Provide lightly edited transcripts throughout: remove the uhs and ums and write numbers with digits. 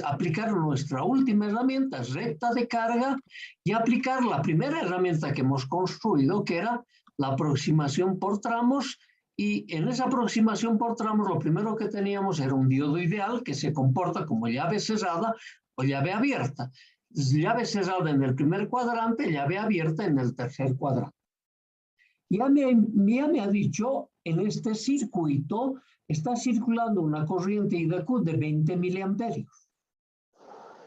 aplicar nuestra última herramienta, recta de carga, y aplicar la primera herramienta que hemos construido, que era la aproximación por tramos. Y en esa aproximación por tramos, lo primero que teníamos era un diodo ideal que se comporta como llave cerrada o llave abierta. Llave cerrada en el primer cuadrante, llave abierta en el tercer cuadrante. Ya me ha dicho, en este circuito está circulando una corriente IDQ de 20 miliamperios.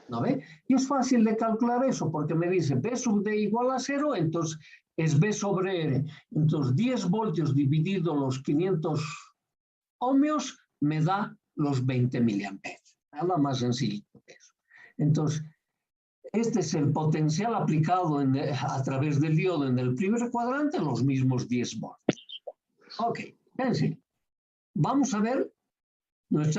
¿No ve? Y es fácil de calcular eso, porque me dice B sub D igual a 0, entonces es B sobre R. Entonces 10 voltios dividido los 500 ohmios me da los 20 miliamperios. Nada más sencillo que eso. Entonces, este es el potencial aplicado a través del diodo en el primer cuadrante, los mismos 10 voltios. Ok, fíjense. Vamos a ver el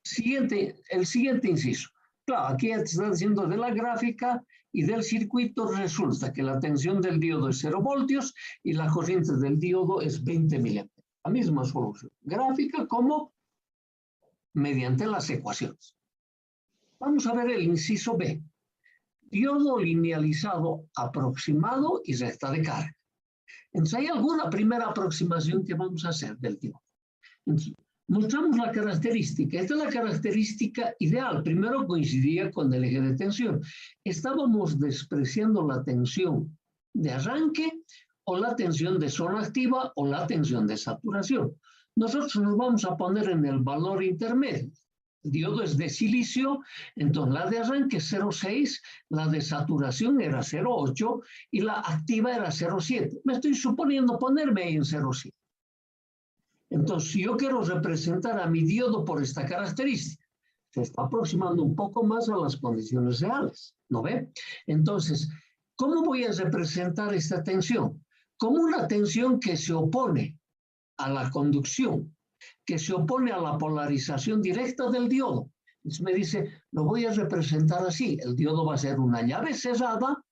siguiente inciso. Claro, aquí está diciendo de la gráfica y del circuito, resulta que la tensión del diodo es 0 voltios y la corriente del diodo es 20 miliamperios. La misma solución, gráfica como mediante las ecuaciones. Vamos a ver el inciso B. Diodo linealizado aproximado y recta de carga. Entonces, ¿hay alguna primera aproximación que vamos a hacer del diodo? Entonces, mostramos la característica. Esta es la característica ideal. Primero coincidía con el eje de tensión. Estábamos despreciando la tensión de arranque o la tensión de zona activa o la tensión de saturación. Nosotros nos vamos a poner en el valor intermedio. El diodo es de silicio, entonces la de arranque es 0,6, la de saturación era 0,8 y la activa era 0,7. Me estoy suponiendo ponerme ahí en 0,7. Entonces, si yo quiero representar a mi diodo por esta característica, se está aproximando un poco más a las condiciones reales, ¿no ve? Entonces, ¿cómo voy a representar esta tensión? Como una tensión que se opone a la conducción, que se opone a la polarización directa del diodo. Entonces me dice, lo voy a representar así, el diodo va a ser una llave cerrada,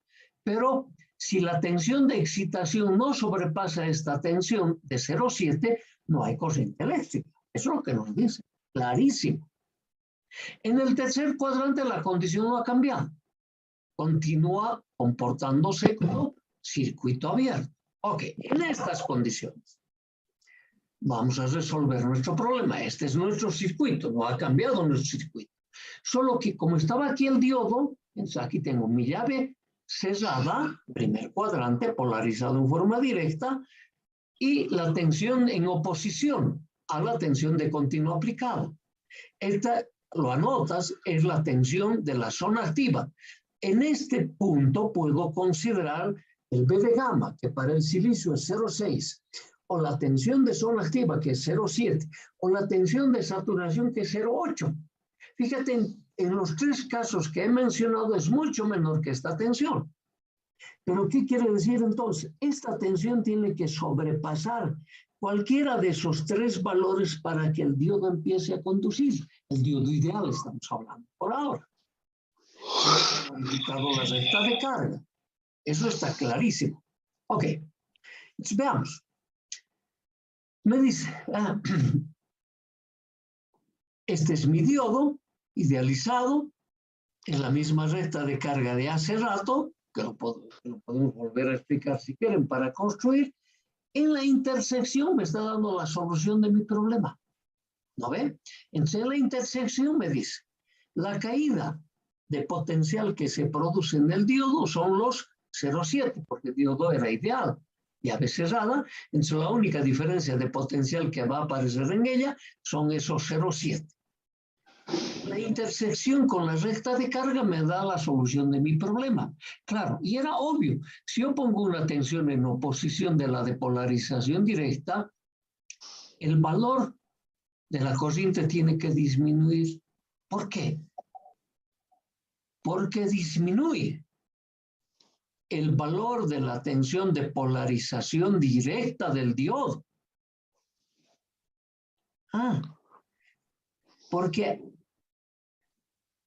pero si la tensión de excitación no sobrepasa esta tensión de 0,7, no hay corriente eléctrica. Eso es lo que nos dice, clarísimo. En el tercer cuadrante la condición no ha cambiado. Continúa comportándose como circuito abierto. Ok, en estas condiciones vamos a resolver nuestro problema. Este es nuestro circuito, no ha cambiado nuestro circuito. Solo que como estaba aquí el diodo, entonces aquí tengo mi llave cerrada, primer cuadrante, polarizado en forma directa, y la tensión en oposición a la tensión de continuo aplicado. Esta, lo anotas, es la tensión de la zona activa. En este punto puedo considerar el B de gamma, que para el silicio es 0,6, o la tensión de zona activa, que es 0,7, o la tensión de saturación, que es 0,8. Fíjate, en los tres casos que he mencionado es mucho menor que esta tensión. ¿Pero qué quiere decir entonces? Esta tensión tiene que sobrepasar cualquiera de esos tres valores para que el diodo empiece a conducir. El diodo ideal estamos hablando por ahora. He indicado la recta de carga. Eso está clarísimo. Ok, entonces veamos. Me dice, este es mi diodo idealizado, en la misma recta de carga de hace rato, que lo podemos volver a explicar si quieren para construir. En la intersección me está dando la solución de mi problema. ¿No ve? Entonces en la intersección me dice, la caída de potencial que se produce en el diodo son los 0,7, porque el diodo era ideal, llave cerrada, entonces la única diferencia de potencial que va a aparecer en ella son esos 0,7. La intersección con la recta de carga me da la solución de mi problema. Claro, y era obvio, si yo pongo una tensión en oposición de la de polarización directa, el valor de la corriente tiene que disminuir. ¿Por qué? Porque disminuye el valor de la tensión de polarización directa del diodo. Porque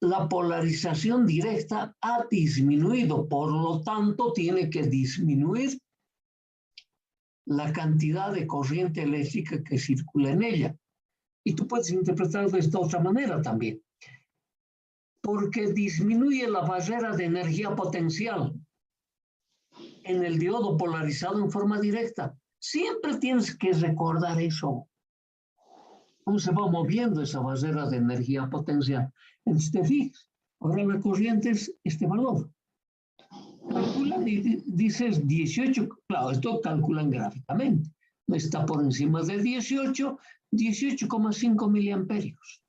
la polarización directa ha disminuido, por lo tanto tiene que disminuir la cantidad de corriente eléctrica que circula en ella. Y tú puedes interpretarlo de esta otra manera también. porque disminuye la barrera de energía potencial en el diodo polarizado en forma directa. Siempre tienes que recordar eso. Cómo se va moviendo esa barrera de energía potencial. Entonces, fijas, ahora la corriente es este valor. Calculan y dices 18, claro, esto calculan gráficamente. Está por encima de 18, 18,5 miliamperios.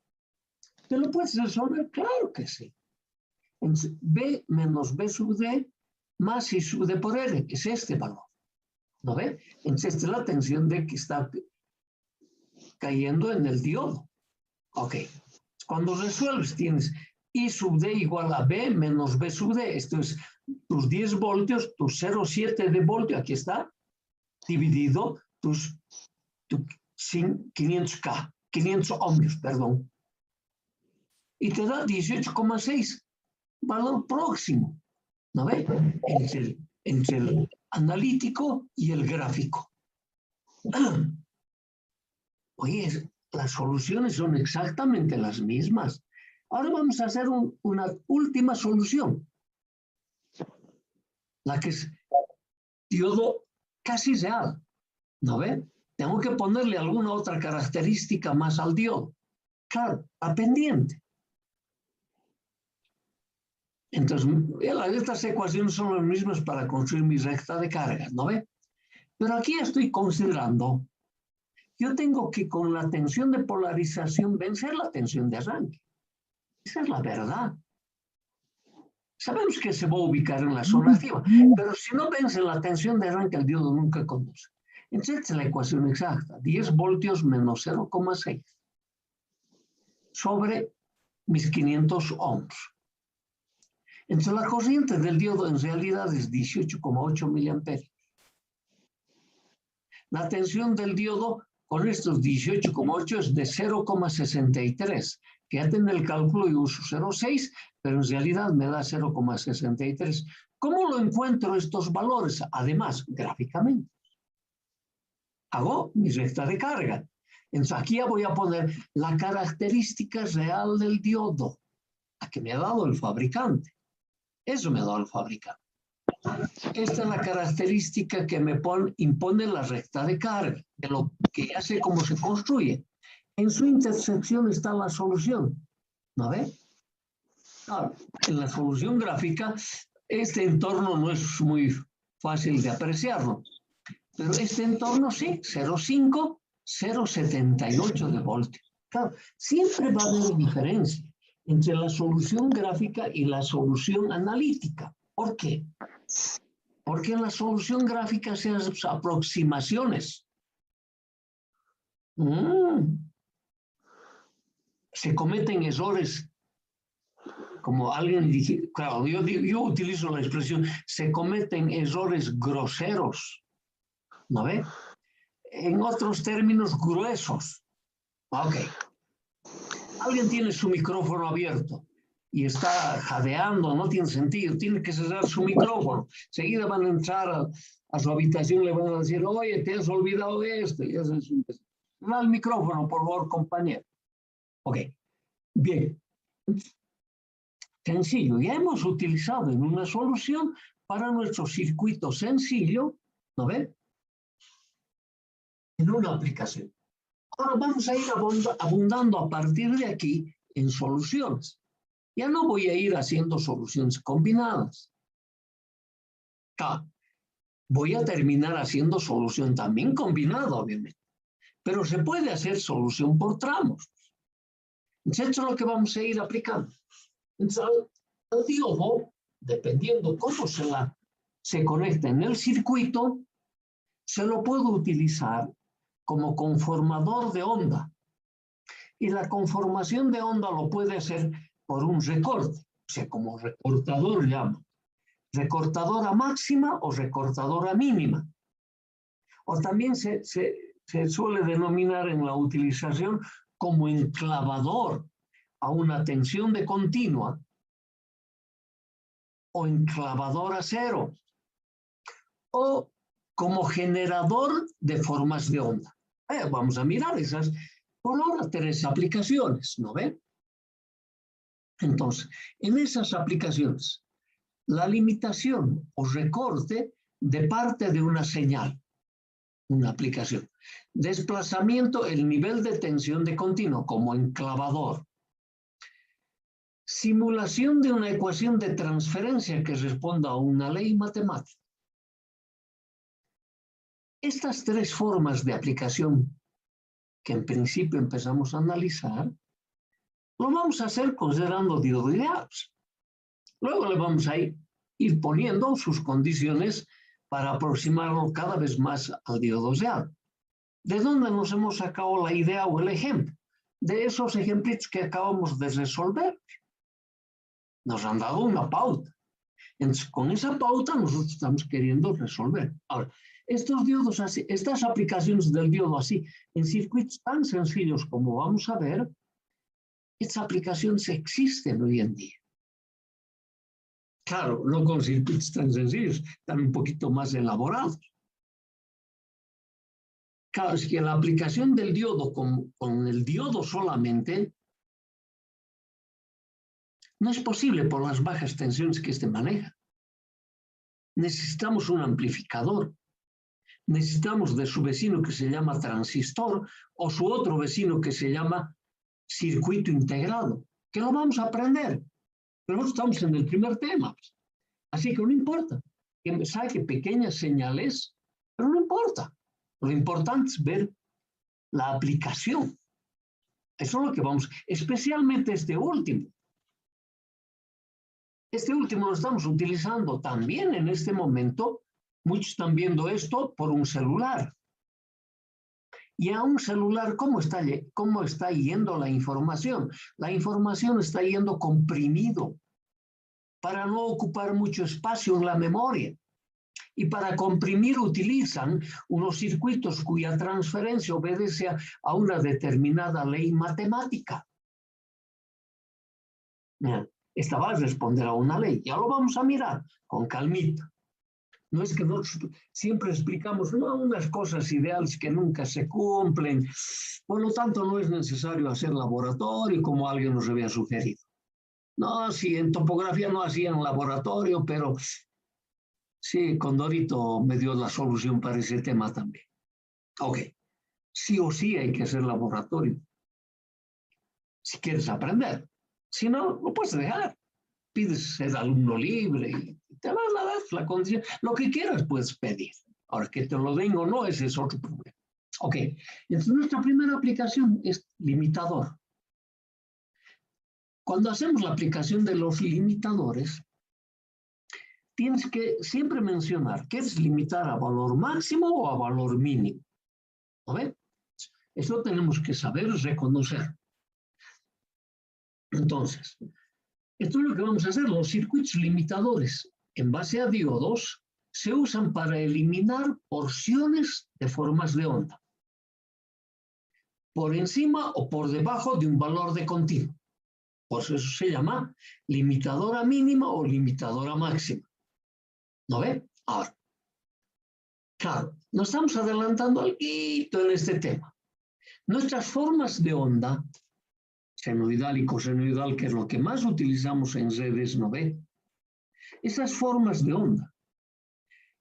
¿Te lo puedes resolver? Claro que sí. Entonces, B menos B sub D más I sub D por R, es este valor. ¿No ve? Entonces, esta es la tensión D que está cayendo en el diodo. Ok. Cuando resuelves, tienes I sub D igual a B menos B sub D. Esto es tus 10 voltios, tus 0,7 de voltio, aquí está, dividido tu 500K, 500 ohmios, perdón. Y te da 18,6, valor próximo. ¿No ve? Entre el analítico y el gráfico. Oye, las soluciones son exactamente las mismas. Ahora vamos a hacer una última solución. La que es diodo casi real. ¿No ve? Tengo que ponerle alguna otra característica más al diodo. Claro, está pendiente. Entonces, estas ecuaciones son las mismas para construir mi recta de cargas, ¿no ve? Pero aquí estoy considerando, yo tengo que con la tensión de polarización vencer la tensión de arranque. Esa es la verdad. Sabemos que se va a ubicar en la zona activa, pero si no vence la tensión de arranque, el diodo nunca conduce. Entonces, esta es la ecuación exacta, 10 voltios menos 0,6 sobre mis 500 ohms. Entonces, la corriente del diodo en realidad es 18,8 miliamperios. La tensión del diodo con estos 18,8 es de 0,63. Fíjate en el cálculo y uso 0,6, pero en realidad me da 0,63. ¿Cómo lo encuentro estos valores? Además, gráficamente. Hago mi recta de carga. Entonces, aquí ya voy a poner la característica real del diodo, la que me ha dado el fabricante. Eso me ha dado el fabricante. Esta es la característica que me impone la recta de carga, de lo que ya sé cómo se construye. En su intersección está la solución, ¿no ve? Claro, en la solución gráfica, este entorno no es muy fácil de apreciarlo, pero este entorno sí, 0,5, 0,78 de voltio. Claro, siempre va a haber diferencia entre la solución gráfica y la solución analítica. ¿Por qué? Porque en la solución gráfica se hacen aproximaciones. Se cometen errores, como alguien dijo, claro, yo utilizo la expresión, se cometen errores groseros, ¿no ve? En otros términos, gruesos. Ok. Alguien tiene su micrófono abierto y está jadeando, no tiene sentido, tiene que cerrar su micrófono. Seguida van a entrar a su habitación, le van a decir, oye, te has olvidado de esto. Y eso es un... No al micrófono, por favor, compañero. Ok, bien. Sencillo, ya hemos utilizado en una solución para nuestro circuito sencillo, ¿no ve? En una aplicación. Ahora vamos a ir abundando a partir de aquí en soluciones. Ya no voy a ir haciendo soluciones combinadas. Voy a terminar haciendo solución también combinada, obviamente. Pero se puede hacer solución por tramos. Entonces, eso es lo que vamos a ir aplicando. Entonces, el diodo, dependiendo cómo se conecta en el circuito, se lo puedo utilizar como conformador de onda. Y la conformación de onda lo puede hacer por un recorte, o sea, como recortador llaman. Recortadora máxima o recortadora mínima. O también se suele denominar en la utilización como enclavador a una tensión de continua o enclavador a cero o como generador de formas de onda. Vamos a mirar esas por ahora 3 aplicaciones, ¿no ven? Entonces, en esas aplicaciones, la limitación o recorte de parte de una señal, una aplicación. Desplazamiento, el nivel de tensión de continuo como enclavador. Simulación de una ecuación de transferencia que responda a una ley matemática. Estas tres formas de aplicación que en principio empezamos a analizar, lo vamos a hacer considerando diodos ideales. Luego le vamos a ir poniendo sus condiciones para aproximarlo cada vez más al diodo ideal. ¿De dónde nos hemos sacado la idea o el ejemplo? De esos ejemplitos que acabamos de resolver. Nos han dado una pauta. Entonces, con esa pauta nosotros estamos queriendo resolver. Ahora, estos diodos así, estas aplicaciones del diodo así, en circuitos tan sencillos como vamos a ver, estas aplicaciones existen hoy en día. Claro, no con circuitos tan sencillos, están un poquito más elaborados. Claro, es que la aplicación del diodo con el diodo solamente no es posible por las bajas tensiones que este maneja. Necesitamos un amplificador. Necesitamos de su vecino que se llama transistor o su otro vecino que se llama circuito integrado, que lo vamos a aprender. Pero nosotros estamos en el primer tema. Así que no importa que me saque pequeñas señales, pero no importa. Lo importante es ver la aplicación. Eso es lo que vamos, especialmente este último. Este último lo estamos utilizando también en este momento. Muchos están viendo esto por un celular. Y a un celular, ¿cómo está yendo la información? La información está yendo comprimido para no ocupar mucho espacio en la memoria. Y para comprimir utilizan unos circuitos cuya transferencia obedece a una determinada ley matemática. Esta va a responder a una ley. Ya lo vamos a mirar con calmita. No es que nosotros siempre explicamos unas cosas ideales que nunca se cumplen. Por lo tanto, no es necesario hacer laboratorio como alguien nos había sugerido. No, sí, en topografía no hacían laboratorio, pero sí, Condorito me dio la solución para ese tema también. Ok, sí o sí hay que hacer laboratorio. Si quieres aprender. Si no, lo puedes dejar. Pides ser alumno libre y te van a dar la condición. Lo que quieras puedes pedir. Ahora, que te lo den o no, ese es otro problema. Ok, entonces nuestra primera aplicación es limitador. Cuando hacemos la aplicación de los limitadores, tienes que siempre mencionar, ¿quieres limitar a valor máximo o a valor mínimo? ¿No ven? Eso tenemos que saber reconocer. Entonces, esto es lo que vamos a hacer. Los circuitos limitadores en base a diodos se usan para eliminar porciones de formas de onda, por encima o por debajo de un valor de continuo. Por eso se llama limitadora mínima o limitadora máxima. ¿No ve? Ahora, claro, nos estamos adelantando algo en este tema. Nuestras formas de onda, senoidal y cosenoidal, que es lo que más utilizamos en redes, ¿no ve? Esas formas de onda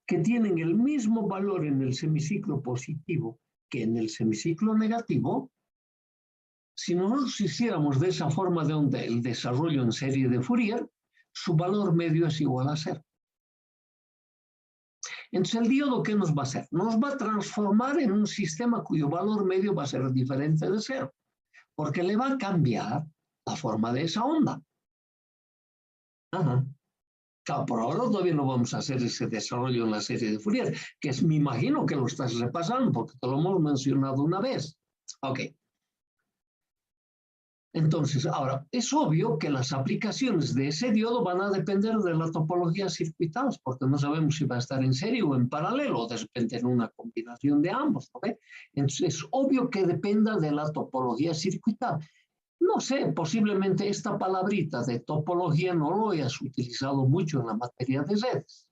que tienen el mismo valor en el semiciclo positivo que en el semiciclo negativo, si nosotros hiciéramos de esa forma de onda el desarrollo en serie de Fourier, su valor medio es igual a 0. Entonces, ¿el diodo qué nos va a hacer? Nos va a transformar en un sistema cuyo valor medio va a ser diferente de 0, porque le va a cambiar la forma de esa onda. Ajá. Claro, por ahora todavía no vamos a hacer ese desarrollo en la serie de Fourier, que es, me imagino que lo estás repasando, porque te lo hemos mencionado una vez. Ok. Entonces, ahora, es obvio que las aplicaciones de ese diodo van a depender de la topología circuital, porque no sabemos si va a estar en serie o en paralelo, o de repente en una combinación de ambos, ¿no? Entonces, es obvio que dependa de la topología circuital. No sé, posiblemente esta palabrita de topología no lo hayas utilizado mucho en la materia de redes.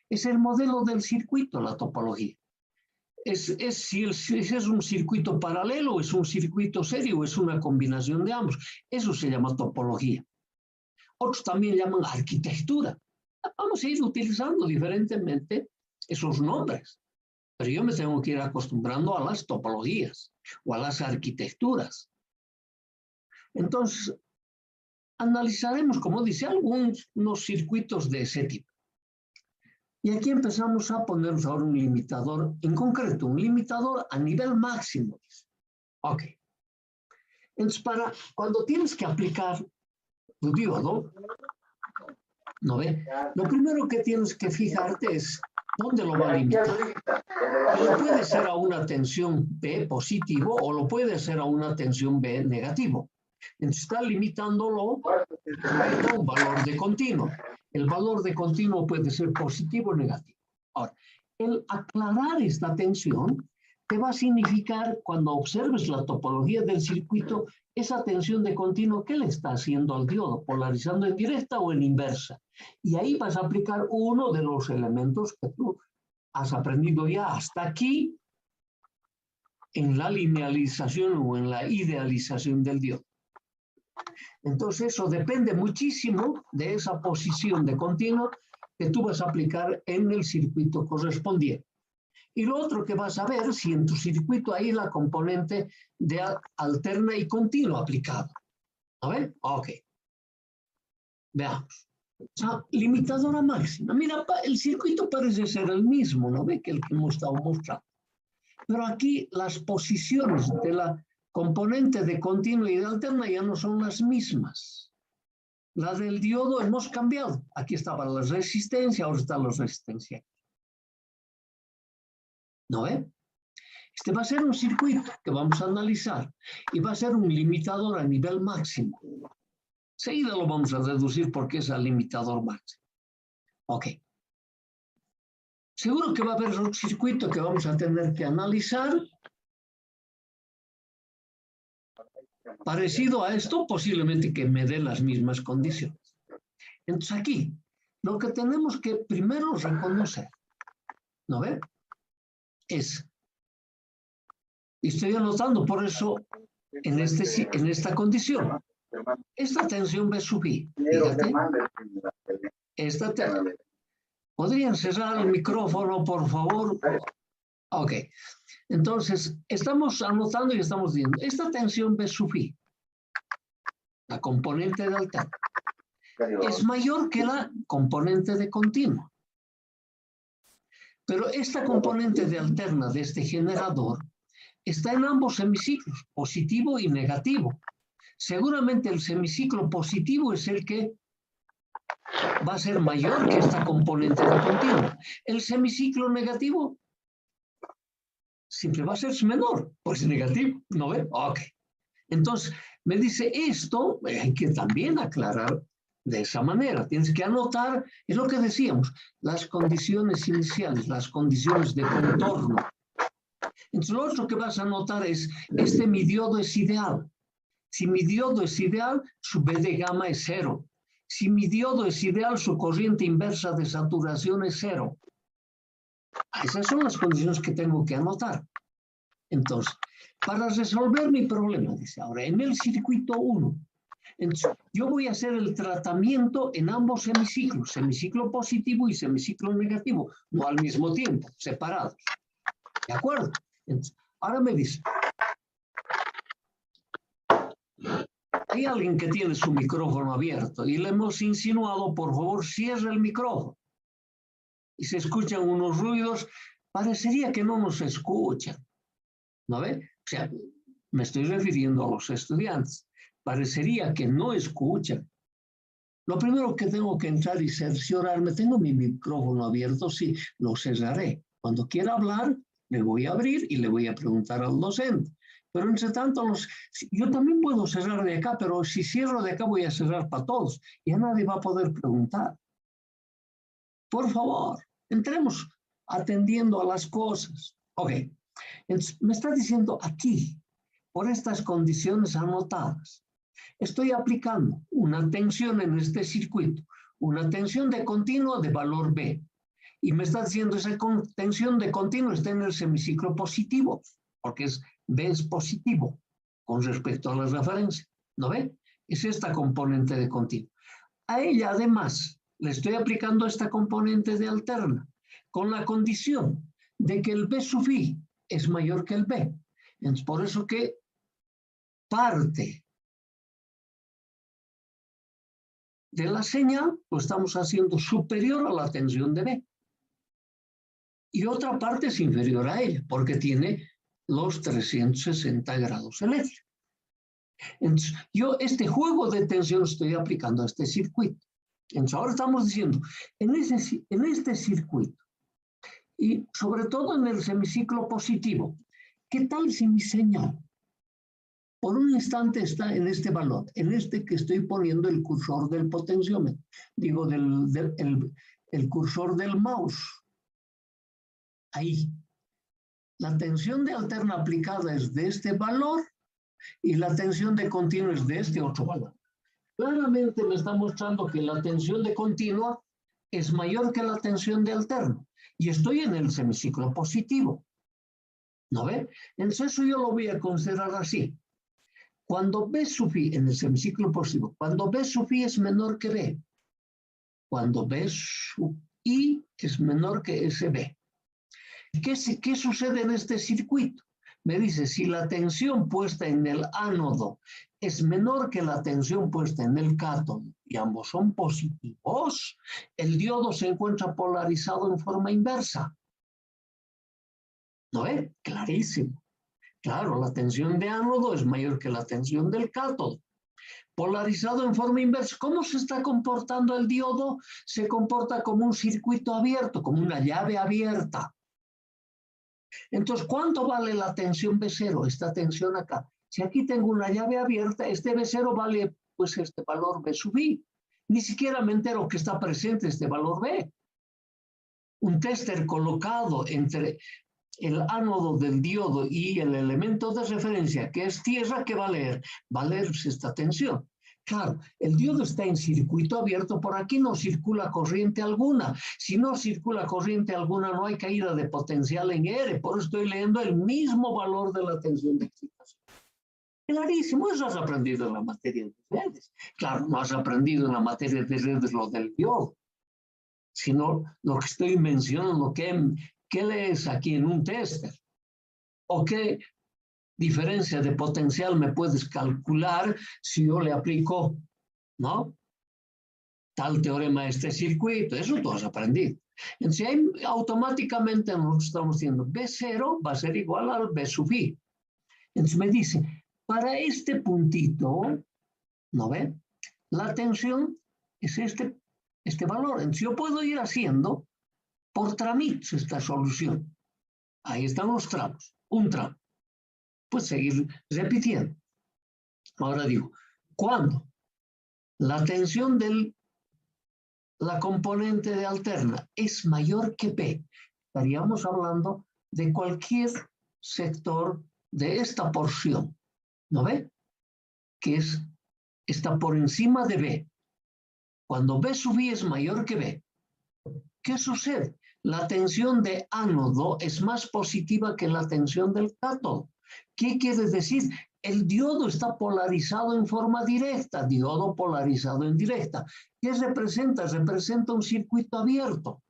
Es el modelo del circuito, la topología. si es un circuito paralelo, es un circuito serio, es una combinación de ambos. Eso se llama topología. Otros también llaman arquitectura. Vamos a ir utilizando diferentemente esos nombres, pero yo me tengo que ir acostumbrando a las topologías o a las arquitecturas. Entonces, analizaremos, como dice, algunos circuitos de ese tipo. Y aquí empezamos a ponernos ahora un limitador, en concreto, un limitador a nivel máximo. Ok. Entonces, cuando tienes que aplicar tu diodo, ¿no ve? Lo primero que tienes que fijarte es dónde lo va a limitar. Lo puede ser a una tensión P positivo o lo puede ser a una tensión B negativo. Entonces está limitándolo a un valor de continuo. El valor de continuo puede ser positivo o negativo. Ahora, el aclarar esta tensión te va a significar, cuando observes la topología del circuito, esa tensión de continuo, ¿qué le está haciendo al diodo? ¿Polarizando en directa o en inversa? Y ahí vas a aplicar uno de los elementos que tú has aprendido ya hasta aquí en la linealización o en la idealización del diodo. Entonces eso depende muchísimo de esa posición de continuo que tú vas a aplicar en el circuito correspondiente. Y lo otro que vas a ver, si en tu circuito hay la componente de alterna y continua aplicada. ¿A ver? Ok. Veamos. O sea, limitadora máxima. Mira, el circuito parece ser el mismo, ¿no ve? Que el que hemos estado mostrando. Pero aquí las posiciones de la componente de continua y de alterna ya no son las mismas. La del diodo hemos cambiado. Aquí estaba la resistencia, ahora está la resistencia. ¿No ve? Este va a ser un circuito que vamos a analizar y va a ser un limitador a nivel máximo. Seguida lo vamos a reducir porque es el limitador máximo. Ok. Seguro que va a haber un circuito que vamos a tener que analizar parecido a esto, posiblemente que me dé las mismas condiciones. Entonces aquí, lo que tenemos que primero reconocer, ¿no ve? Y estoy anotando por eso en esta condición. Esta tensión B sub I, fíjate. ¿Podrían cerrar el micrófono, por favor? Ok. Entonces, estamos anotando y estamos diciendo, esta tensión B sub I, la componente de alterna, es mayor que la componente de continuo. Pero esta componente de alterna de este generador está en ambos semiciclos, positivo y negativo. Seguramente el semiciclo positivo es el que va a ser mayor que esta componente de continuo. El semiciclo negativo siempre va a ser menor, pues negativo, ¿no ve? Ok. Entonces, me dice esto, hay que también aclarar de esa manera. Tienes que anotar, es lo que decíamos, las condiciones iniciales, las condiciones de contorno. Entonces, lo otro que vas a anotar es, mi diodo es ideal. Si mi diodo es ideal, su B de gamma es 0. Si mi diodo es ideal, su corriente inversa de saturación es 0. Esas son las condiciones que tengo que anotar. Entonces, para resolver mi problema, dice ahora, en el circuito 1, entonces, yo voy a hacer el tratamiento en ambos semiciclos, semiciclo positivo y semiciclo negativo, no al mismo tiempo, separados. ¿De acuerdo? Entonces, ahora me dice, hay alguien que tiene su micrófono abierto y le hemos insinuado, por favor, cierre el micrófono. Y se escuchan unos ruidos, parecería que no nos escuchan. ¿No ve? O sea, me estoy refiriendo a los estudiantes. Parecería que no escuchan. Lo primero que tengo que entrar y cerciorarme, tengo mi micrófono abierto, sí, lo cerraré. Cuando quiera hablar, le voy a abrir y le voy a preguntar al docente. Pero entre tanto, yo también puedo cerrar de acá, pero si cierro de acá voy a cerrar para todos. Y a nadie va a poder preguntar. Por favor, entremos atendiendo a las cosas. Ok. Entonces, me está diciendo aquí, por estas condiciones anotadas, estoy aplicando una tensión en este circuito, una tensión de continuo de valor B. Y me está diciendo esa tensión de continuo está en el semiciclo positivo, porque B es positivo con respecto a la referencia. ¿No ve? Es esta componente de continuo. A ella, además, le estoy aplicando esta componente de alterna, con la condición de que el B sub I es mayor que el B. Entonces, por eso que parte de la señal lo estamos haciendo superior a la tensión de B. Y otra parte es inferior a ella, porque tiene los 360 grados eléctricos. Entonces, yo este juego de tensión estoy aplicando a este circuito. Entonces, ahora estamos diciendo, en este circuito, y sobre todo en el semiciclo positivo, ¿qué tal si mi señal por un instante está en este valor, en este que estoy poniendo el cursor del potenciómetro, digo, el cursor del mouse? Ahí. La tensión de alterna aplicada es de este valor y la tensión de continuo es de este otro valor. Claramente me está mostrando que la tensión de continua es mayor que la tensión de alterna. Y estoy en el semiciclo positivo. ¿No ve? Entonces eso yo lo voy a considerar así. Cuando B sub I en el semiciclo positivo, cuando B sub I es menor que B, cuando B sub I es menor que SB. ¿Qué sucede en este circuito? Me dice, si la tensión puesta en el ánodo es menor que la tensión puesta en el cátodo y ambos son positivos, el diodo se encuentra polarizado en forma inversa. ¿No es? Clarísimo. Claro, la tensión de ánodo es mayor que la tensión del cátodo. Polarizado en forma inversa. ¿Cómo se está comportando el diodo? Se comporta como un circuito abierto, como una llave abierta. Entonces, ¿cuánto vale la tensión B0? Esta tensión acá. Si aquí tengo una llave abierta, este B0 vale, pues, este valor B sub I. Ni siquiera me entero que está presente este valor B. Un tester colocado entre el ánodo del diodo y el elemento de referencia, que es tierra, ¿qué va a leer? Va a leer esta tensión. Claro, el diodo está en circuito abierto, por aquí no circula corriente alguna. Si no circula corriente alguna, no hay caída de potencial en R, por eso estoy leyendo el mismo valor de la tensión de excitación. Clarísimo, eso has aprendido en la materia de redes. Claro, no has aprendido en la materia de redes lo del diodo, sino lo que estoy mencionando, ¿qué lees aquí en un tester? ¿O qué diferencia de potencial me puedes calcular si yo le aplico, ¿no?, tal teorema a este circuito? Eso tú has aprendido. Entonces, ahí automáticamente nosotros estamos diciendo B0 va a ser igual al B sub I. Entonces me dice, para este puntito, ¿no ve? La tensión es este valor. Entonces yo puedo ir haciendo por tramitos esta solución. Ahí están los tramos, un tramo. Pues seguir repitiendo. Ahora digo, cuando la tensión de la componente de alterna es mayor que P, estaríamos hablando de cualquier sector de esta porción, ¿no ve? Que está por encima de B. Cuando B sub I es mayor que B, ¿qué sucede? La tensión de ánodo es más positiva que la tensión del cátodo. ¿Qué quiere decir? El diodo está polarizado en forma directa, diodo polarizado en directa. ¿Qué representa? Representa un circuito abierto.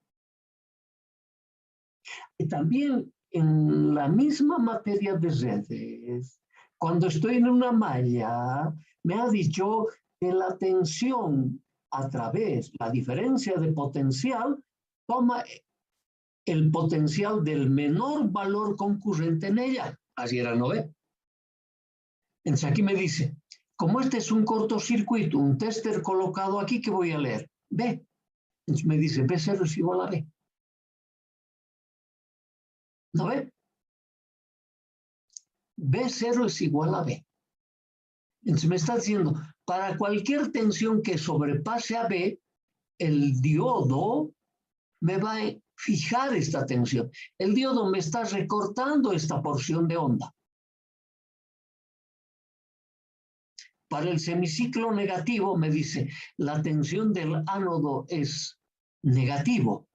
Y también en la misma materia de redes, cuando estoy en una malla, me ha dicho que la tensión a través, la diferencia de potencial, toma el potencial del menor valor concurrente en ella. Así era, ¿no ve? Entonces aquí me dice, como este es un cortocircuito, un tester colocado aquí, ¿qué voy a leer? B. Entonces me dice, B0 es igual a B. ¿No ve? B0 es igual a B. Entonces me está diciendo, para cualquier tensión que sobrepase a B, el diodo me va a fijar esta tensión. El diodo me está recortando esta porción de onda. Para el semiciclo negativo me dice, la tensión del ánodo es negativo.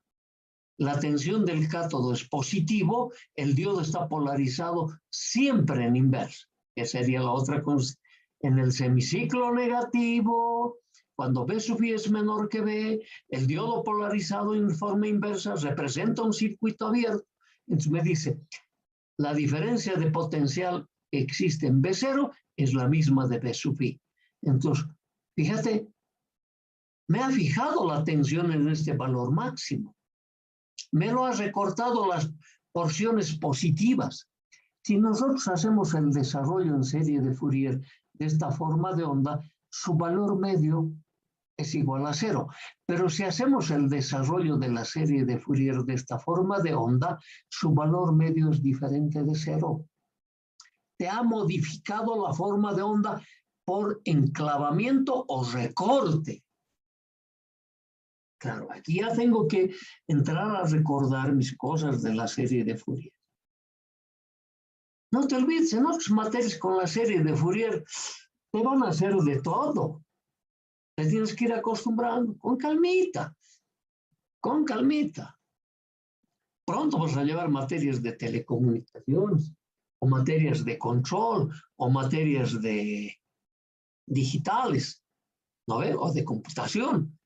la tensión del cátodo es positivo, el diodo está polarizado siempre en inversa, que sería la otra cosa. En el semiciclo negativo, cuando B sub I es menor que B, el diodo polarizado en forma inversa representa un circuito abierto. Entonces me dice, la diferencia de potencial que existe en B0 es la misma de B sub I. Entonces, fíjate, me ha fijado la tensión en este valor máximo. Me lo ha recortado las porciones positivas. Si nosotros hacemos el desarrollo en serie de Fourier de esta forma de onda, su valor medio es igual a 0. Pero si hacemos el desarrollo de la serie de Fourier de esta forma de onda, su valor medio es diferente de 0. Te ha modificado la forma de onda por enclavamiento o recorte. Claro, aquí ya tengo que entrar a recordar mis cosas de la serie de Fourier. No te olvides, en otras materias con la serie de Fourier te van a hacer de todo. Te tienes que ir acostumbrando, con calmita, con calmita. Pronto vas a llevar materias de telecomunicaciones, o materias de control, o materias de digitales, ¿no ves? O de computación.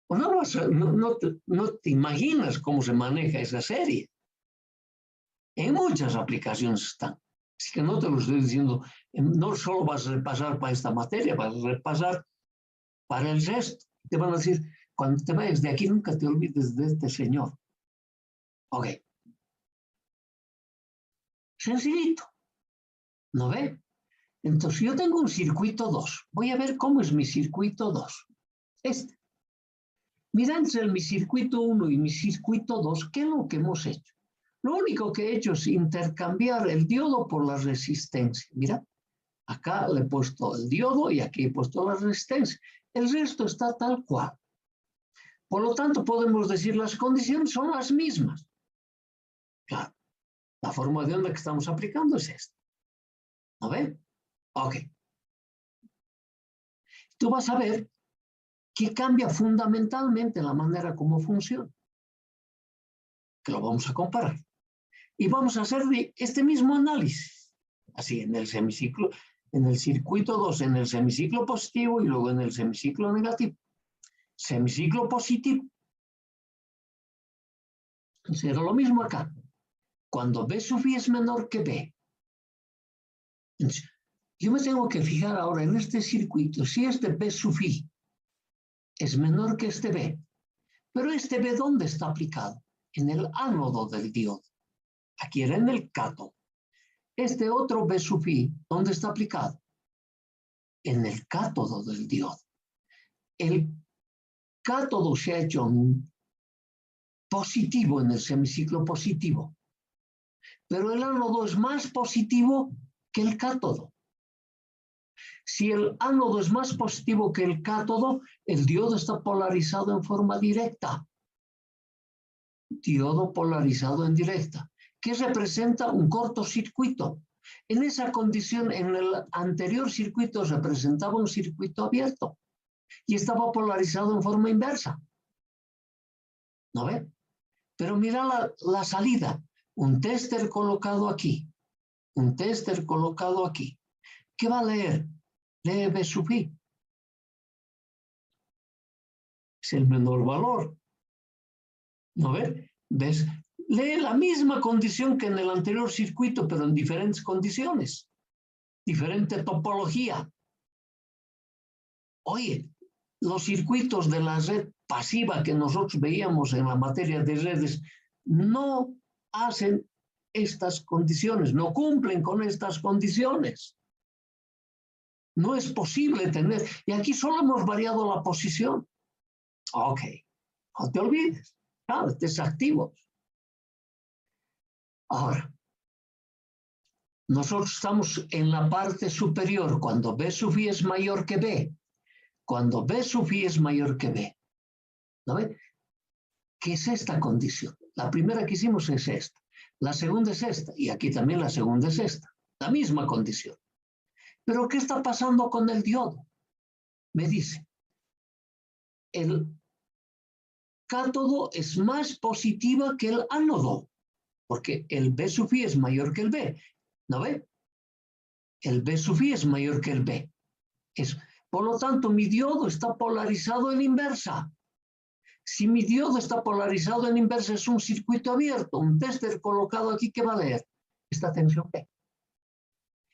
O no te imaginas cómo se maneja esa serie. En muchas aplicaciones están. Así que no te lo estoy diciendo, no solo vas a repasar para esta materia, vas a repasar para el resto. Te van a decir, cuando te vayas de aquí, nunca te olvides de este señor. Ok. Sencillito. ¿No ve? Entonces, yo tengo un circuito 2. Voy a ver cómo es mi circuito 2. Este. Mira, entre mi circuito 1 y mi circuito 2, ¿qué es lo que hemos hecho? Lo único que he hecho es intercambiar el diodo por la resistencia. Mira, acá le he puesto el diodo y aquí he puesto la resistencia. El resto está tal cual. Por lo tanto, podemos decir las condiciones son las mismas. Claro, la forma de onda que estamos aplicando es esta. ¿No ven? Ok. Tú vas a ver que cambia fundamentalmente la manera como funciona. Que lo vamos a comparar. Y vamos a hacer este mismo análisis. Así, en el semiciclo, en el circuito 2, en el semiciclo positivo y luego en el semiciclo negativo. Semiciclo positivo. Será lo mismo acá. Cuando B sub I es menor que B. Entonces, yo me tengo que fijar ahora en este circuito, si este B sub I es menor que este B. Pero este B, ¿dónde está aplicado? En el ánodo del diodo. Aquí era en el cátodo. Este otro B sub I, ¿dónde está aplicado? En el cátodo del diodo. El cátodo se ha hecho positivo en el semiciclo positivo, pero el ánodo es más positivo que el cátodo. Si el ánodo es más positivo que el cátodo, el diodo está polarizado en forma directa. Diodo polarizado en directa, que representa un cortocircuito. En esa condición, en el anterior circuito representaba un circuito abierto y estaba polarizado en forma inversa. ¿No ve? Pero mira la salida. Un tester colocado aquí. Un tester colocado aquí. ¿Qué va a leer? Lee B sub I. Es el menor valor. ¿No ve? ¿Ves? Lee la misma condición que en el anterior circuito, pero en diferentes condiciones. Diferente topología. Oye, los circuitos de la red pasiva que nosotros veíamos en la materia de redes no hacen estas condiciones, no cumplen con estas condiciones. No es posible tener, y aquí solo hemos variado la posición. Ok, no te olvides, claro, estés activos. Ahora, nosotros estamos en la parte superior cuando B sub I es mayor que B. Cuando B sub I es mayor que B. ¿No ve? ¿Qué es esta condición? La primera que hicimos es esta. La segunda es esta. Y aquí también la segunda es esta. La misma condición. Pero ¿qué está pasando con el diodo? Me dice, el cátodo es más positiva que el ánodo, porque el B sub I es mayor que el B. ¿No ve? El B sub I es mayor que el B. Por lo tanto, mi diodo está polarizado en inversa. Si mi diodo está polarizado en inversa, es un circuito abierto, un tester colocado aquí que va a leer esta tensión B.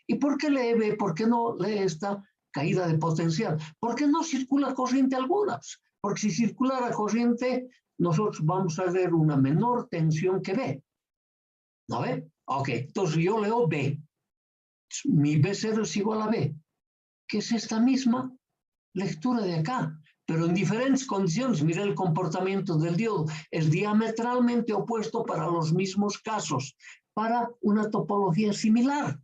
¿Y por qué lee B? ¿Por qué no lee esta caída de potencial? ¿Por qué no circula corriente alguna? Porque si circulara corriente, nosotros vamos a ver una menor tensión que B. ¿No ve? Ok, entonces yo leo B. Mi B0 es igual a B, que es esta misma lectura de acá, pero en diferentes condiciones. Mira el comportamiento del diodo. Es diametralmente opuesto para los mismos casos, para una topología similar.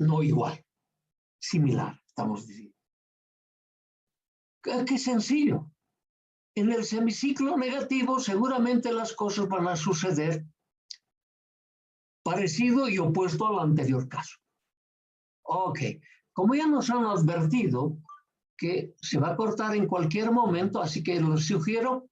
No igual, similar, estamos diciendo. Qué sencillo. En el semiciclo negativo seguramente las cosas van a suceder parecido y opuesto al anterior caso. Ok, como ya nos han advertido que se va a cortar en cualquier momento, así que les sugiero